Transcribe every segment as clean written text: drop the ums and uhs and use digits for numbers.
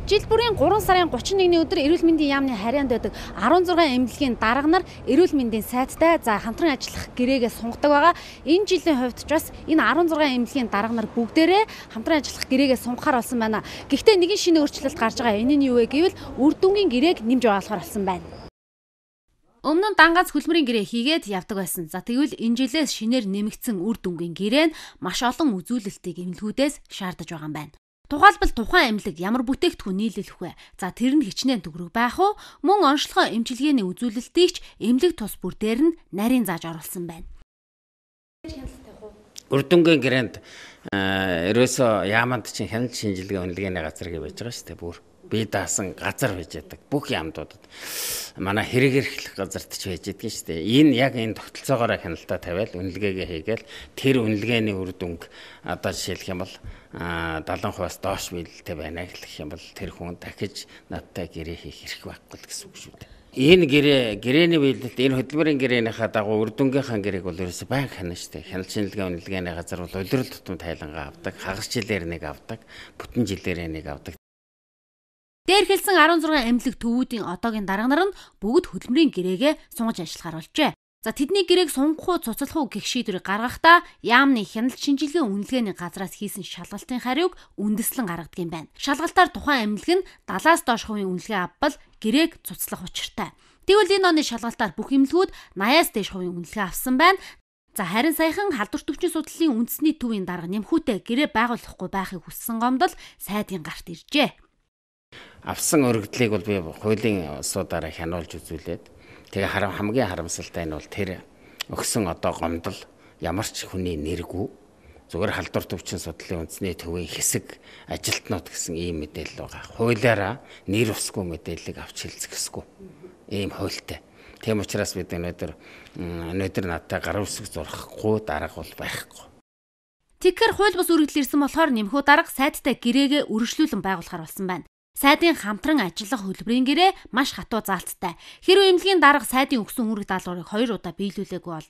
Жил бүрийн 3 сарын 31-ний өдөр эрүүл мэндийн яамны харьяанд байдаг 16 эмнэлгийн дарга нар эрүүл мэндийн сайттай хамтран ажиллах гэрээгээ сунгадаг байгаа. Энэ жилийн хувьд ч бас энэ 16 эмнэлгийн дарга нар бүгдээрээ хамтран ажиллах гэрээгээ сунгахаар болсон байна. Гэхдээ нэгэн шинэ өөрчлөлт гарч байгаа. Энэ нь юу вэ гэвэл үр дүнгийн гэрээг нэмж байгуулахаар болсон байна. Өмнө нь дангац хөдөлмөрийн гэрээ хийгээд явдаг байсан. За тэгвэл энэ жилээс шинээр нэмэгдсэн үр дүнгийн гэрээ нь маш олон үзүүлэлтийг эмнэлгүүдээс шаардаж байгаа юм байна. Тухайлбал тухайн эмнэлэг ямар бүтээгдэхүүн нийлүүлэх вэ? За тэр нь хичнээн төгрөг байх уу? Мөн онцлогоо эмчилгээний үзүүлэлтийг ч эмнэлэг тус бүр дээр нь нарийн зааж оруулсан байна. Үр дүнгийн гэрээнд ерөөсөө яаманд чинь хяналт шинжилгээ үнэлгээний газар гэж байж байгаа шүү дээ. Бүр бие даасан газар байж байдаг. Бүх яамдуудад манай хэрэг эрхлэх газарт ч байж байдаг шүү дээ. Энэ яг энэ тогтолцоогоор хяналтаа тавиал үнэлгээгээ хийгээл тэр үнэлгээний үр дүнг одоо жишээлх юм бол 70%-аас доош биелэлтэй байна гэх юм бол тэр хүн дахиж надтай гэрээ хийх эрх байхгүй л гэсэн үг шүү дээ. Энэ гэрээний биелэлт энэ хөдөлмөрийн гэрээнийхаа дагуу үр дүнгийнхаа гэрээг бол ерөөсөй байнга хянана шүү дээ. Хяналт шинжилгээ үнэлгээний газар бол удирдал тутам тайлангаа авдаг, хагас жилээр нэг авдаг, бүтэн жилээр нэг авдаг. Дээр хэлсэн 16 эмнэлэг төвүүдийн одоогийн дарга нар нь бүгд хөдөлмөрийн гэрээгээ сунгаж ажиллахаар болжээ. За тэдний гэрээг сунгах уу цуцлах уу гэх шийдвэрийг гаргахдаа яамны хяналт шинжилгээ үнэлгээний газраас хийсэн шалгалтын хариуг үндэслэн гаргадаг юм байна. Шалгалтаар тухайн эмнэлэг нь 70-аас доош хувийн үнэлгээ авбал гэрээг цуцлах учиртай. Тэгвэл энэ оны шалгалтаар бүх эмнэлгүүд 80-аас дээш хувийн үнэлгээ авсан байна. За харин саяхан халдвар төвчний судлалын үндэсний төвийн дарга нэмхүүтэй гэрээ байгуулахгүй байхыг хүссэн гомдол сайдын гарт иржээ. Авсан өргөдлийг бол би хуулийн асуудаараа хянуулж үзүүлээд тэгээ хамгийн харамсалтай нь бол тэр өгсөн одоо гомдол ямар ч хүний нэргүй зүгээр халдвар төвчин судлалын үндэсний төвийн хэсэг ажилтнууд гэсэн ийм мэдээлэл байгаа. Хуулиараа нэр усгүй мэдээллийг авч хэлцэхсгүй ийм хуультай. Тийм учраас бид өнөөдөр надтай гар үсэг зурхгүй дарга бол байхгүй. Тэгэхээр хууль бус үргэлжлэл ирсэн болохоор нэмхүү дарга сайттай гэрээгээ үргэлжлүүлэн байгуулахар болсон байна. Сайдын хамтран ажиллах хөтөлбөрийн гэрээ маш хатуу заалттай. Хэрвээ эмнэлгийн дарга сайдын өгсөн үүрэг даалгаврыг 2 удаа биелүүлээгүй бол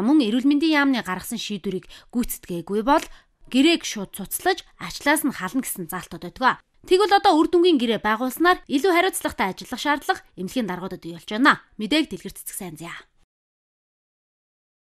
мөн эрүүл мэндийн яамны гаргасан шийдвэрийг гүйцэтгээгүй бол гэрээг шууд цуцлаж арчлаас нь хална гэсэн заалтууд байдаг. Тэгвэл одоо үр дүнгийн гэрээ байгуулснаар илүү хариуцлагатай ажиллах шаардлага эмнэлгийн даргуудад бий болж байна. Мэдээг дэлгэр цэцэг сайн зя.